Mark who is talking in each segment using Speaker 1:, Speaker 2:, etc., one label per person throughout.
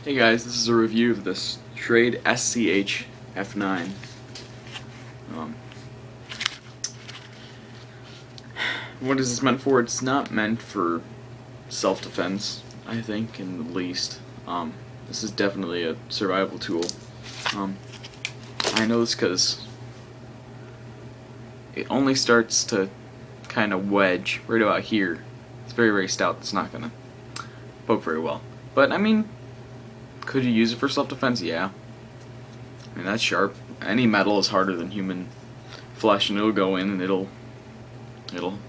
Speaker 1: Hey guys, this is a review of this Schrade SCHF9. What is this meant for? It's not meant for self-defense, I think, in the least. This is definitely a survival tool. I know this because it only starts to kind of wedge right about here. It's very, very stout. It's not gonna poke very well. But I mean, could you use it for self-defense? Yeah. I mean, that's sharp. Any metal is harder than human flesh, and it'll go in and it'll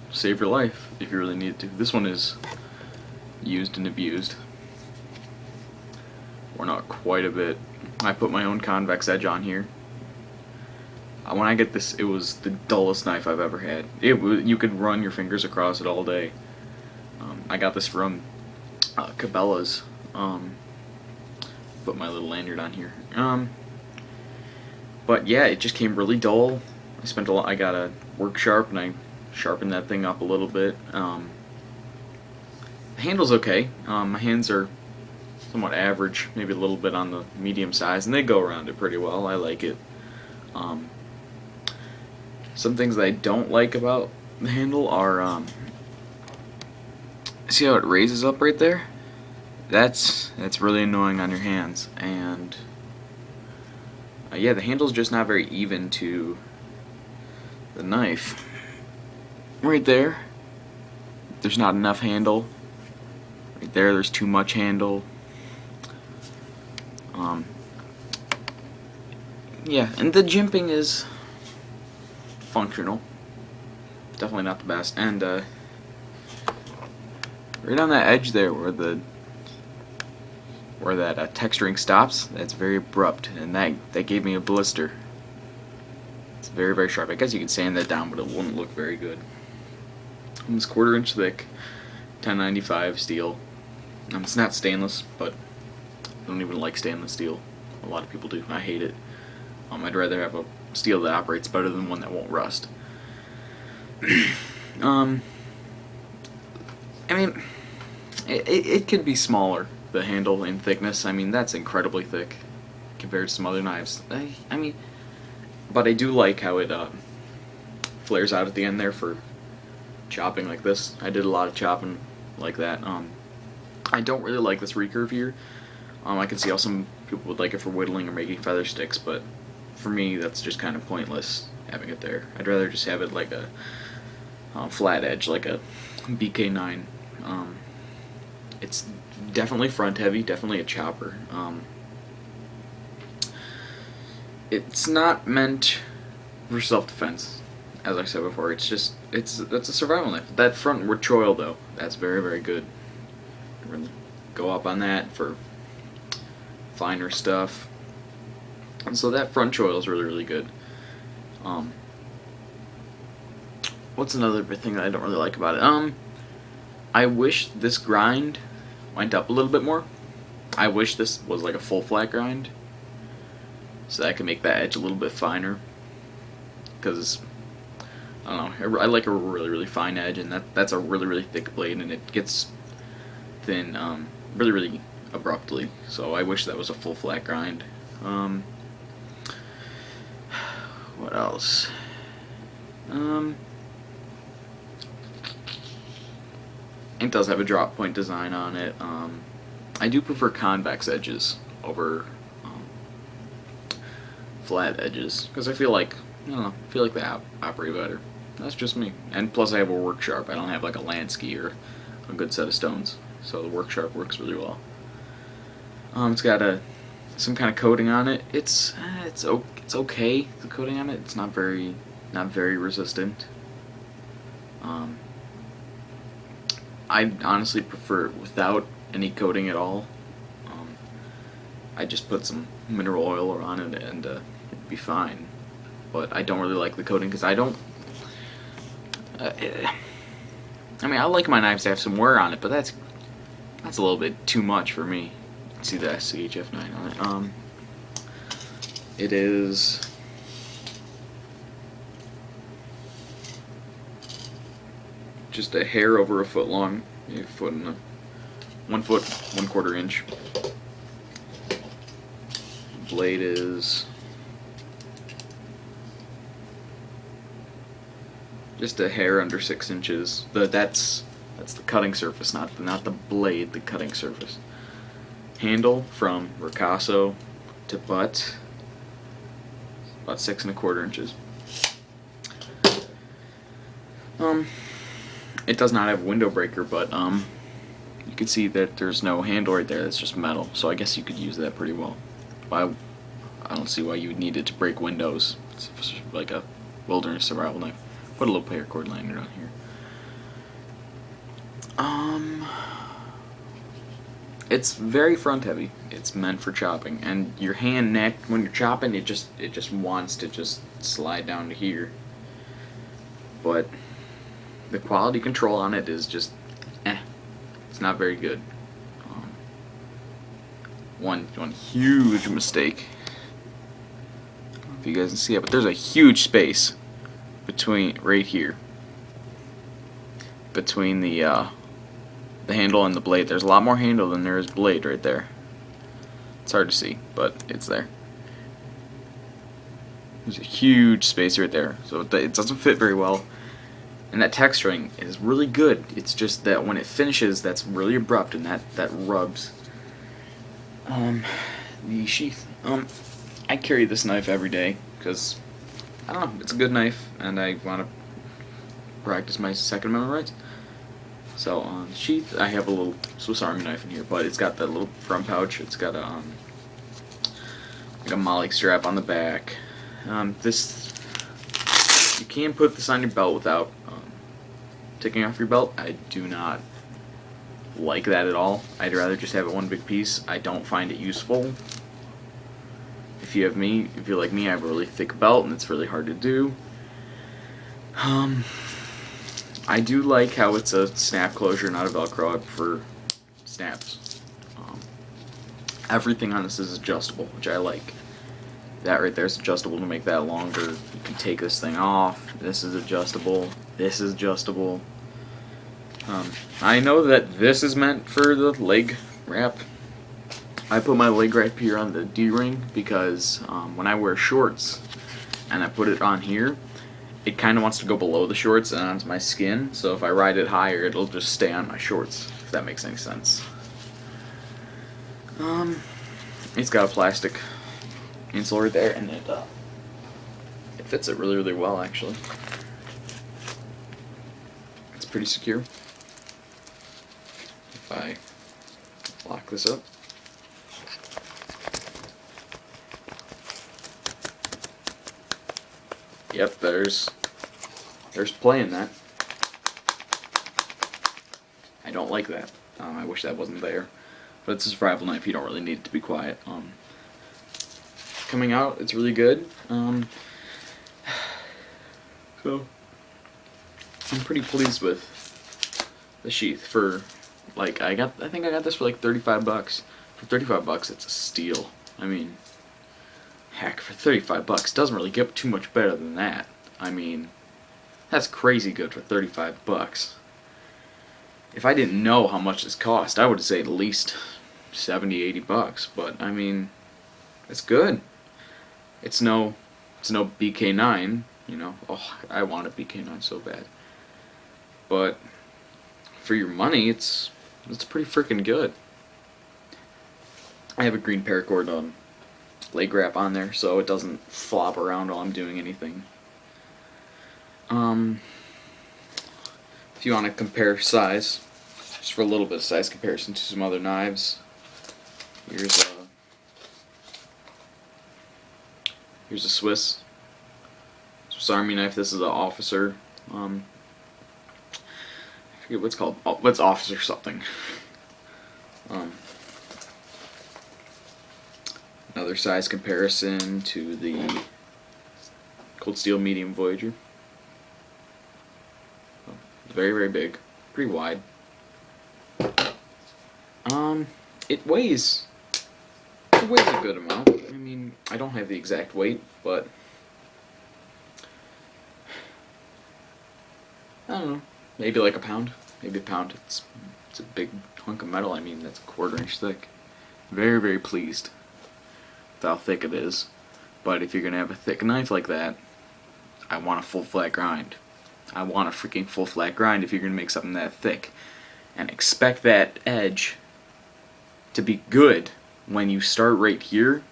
Speaker 1: save your life if you really need it to. This one is used and abused. Or not quite a bit. I put my own convex edge on here. When I get this, it was the dullest knife I've ever had. You could run your fingers across it all day. I got this from Cabela's. Put my little lanyard on here. But yeah, it just came really dull. I got a work sharp and I sharpened that thing up a little bit. The handle's okay. My hands are somewhat average, maybe a little bit on the medium size, and they go around it pretty well. I like it. Some things that I don't like about the handle are, see how it raises up right there? That's really annoying on your hands, and yeah, the handle's just not very even to the knife. Right there, there's not enough handle. Right there, there's too much handle. Yeah, and the jimping is functional. Definitely not the best. And right on that edge there, where that texturing stops, that's very abrupt, and that gave me a blister. It's very, very sharp. I guess you could sand that down, but it wouldn't look very good. It's 1/4 inch thick, 1095 steel. It's not stainless, but I don't even like stainless steel. A lot of people do. I hate it. I'd rather have a steel that operates better than one that won't rust. I mean, it could be smaller, the handle in thickness. I mean, that's incredibly thick compared to some other knives. I mean, but I do like how it flares out at the end there for chopping like this. I did a lot of chopping like that. I don't really like this recurve here. I can see how some people would like it for whittling or making feather sticks, but for me, that's just kind of pointless having it there. I'd rather just have it like a flat edge, like a BK9. It's definitely front heavy, definitely a chopper. It's not meant for self-defense, as I said before. It's a survival knife. That front recoil though, that's very, very good. We're gonna go up on that for finer stuff. And so that front choil is really, really good. What's another thing that I don't really like about it? I wish this grind went up a little bit more. I wish this was like a full flat grind, so that I could make that edge a little bit finer. Because I don't know, I like a really, really fine edge, and that's a really, really thick blade, and it gets thin really, really abruptly. So I wish that was a full flat grind. What else? It does have a drop point design on it. I do prefer convex edges over flat edges because I feel like, I don't know, I feel like they operate better. That's just me. And plus I have a work sharp. I don't have like a Lansky or a good set of stones, so the work sharp works really well. It's got some kind of coating on it. It's okay. The coating on it. It's not very resistant. I honestly prefer it without any coating at all. I just put some mineral oil on it and it'd be fine. But I don't really like the coating because I don't. I mean, I like my knives to have some wear on it, but that's a little bit too much for me. You can see the SCHF9 on it. It is just a hair over a foot long, a foot and 1 foot 1/4 inch. blade is just a hair under 6 inches. That's the cutting surface, not the blade, the cutting surface. Handle from ricasso to butt, about 6¼ inches. It does not have a window breaker, but you can see that there's no handle right there. That's just metal, so I guess you could use that pretty well. I don't see why you would need it to break windows. It's like a wilderness survival knife. Put a little paracord lanyard on here. It's very front heavy. It's meant for chopping, and your hand neck when you're chopping, it just wants to just slide down to here. But the quality control on it is just it's not very good. One huge mistake. I don't know if you guys can see it, but there's a huge space between right here between the handle and the blade. There's a lot more handle than there is blade right there. It's hard to see, but it's there. There's a huge space right there, so it doesn't fit very well. And that texturing is really good. It's just that when it finishes, that's really abrupt, and that rubs. The sheath. I carry this knife every day because I don't know. It's a good knife, and I want to practice my Second Amendment rights. So on the sheath, I have a little Swiss Army knife in here, but it's got that little front pouch. It's got a like a molly strap on the back. This you can put this on your belt without taking off your belt. I do not like that at all. I'd rather just have it one big piece. I don't find it useful. If you're like me, I have a really thick belt and it's really hard to do. I do like how it's a snap closure, not a Velcro. I prefer snaps. Everything on this is adjustable, which I like. That right there is adjustable to make that longer. You can take this thing off. This is adjustable. This is adjustable. I know that this is meant for the leg wrap. I put my leg wrap here on the D-ring because when I wear shorts and I put it on here, it kind of wants to go below the shorts and onto my skin, so if I ride it higher, it'll just stay on my shorts, if that makes any sense. It's got a plastic insole right there, and it fits it really, really well, actually. It's pretty secure. If I lock this up. Yep, there's play in that. I don't like that. I wish that wasn't there. But it's a survival knife, you don't really need it to be quiet. Coming out, it's really good. So I'm pretty pleased with the sheath for like I think I got this for like 35 bucks. For 35 bucks it's a steal. I mean, heck, for 35 bucks doesn't really get too much better than that. I mean, that's crazy good for 35 bucks. If I didn't know how much this cost, I would say at least 70, 80 bucks, but I mean, it's good. It's no BK9, you know. Oh, I want a BK9 so bad. But for your money, it's pretty freaking good. I have a green paracord leg wrap on there, so it doesn't flop around while I'm doing anything. If you want to compare size, just for a little bit of size comparison to some other knives, here's a Swiss Army knife. This is an officer. I forget what's called. What's officer something? Another size comparison to the Cold Steel Medium Voyager. Very, very big, pretty wide. It weighs a good amount. I mean, I don't have the exact weight, but I don't know, maybe like a pound, maybe a pound. It's a big hunk of metal. I mean, that's a 1/4 inch thick. Very, very pleased how thick it is. But if you're gonna have a thick knife like that, I want a full flat grind. I want a freaking full flat grind if you're gonna make something that thick. And expect that edge to be good when you start right here.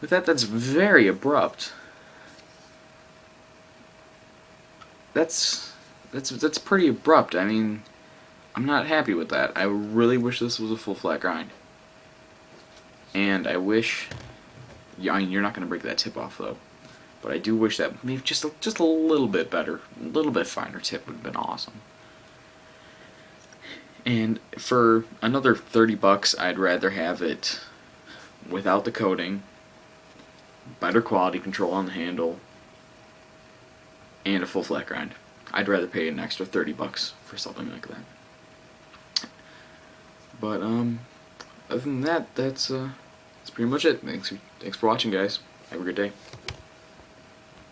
Speaker 1: With that, that's very abrupt. That's pretty abrupt. I mean, I'm not happy with that. I really wish this was a full flat grind. And I wish, I mean, you're not going to break that tip off though. But I do wish that maybe just a little bit better, a little bit finer tip would have been awesome. And for another $30, I'd rather have it without the coating, better quality control on the handle, and a full flat grind. I'd rather pay an extra $30 for something like that. But other than that, that's pretty much it. Thanks for watching, guys. Have a good day.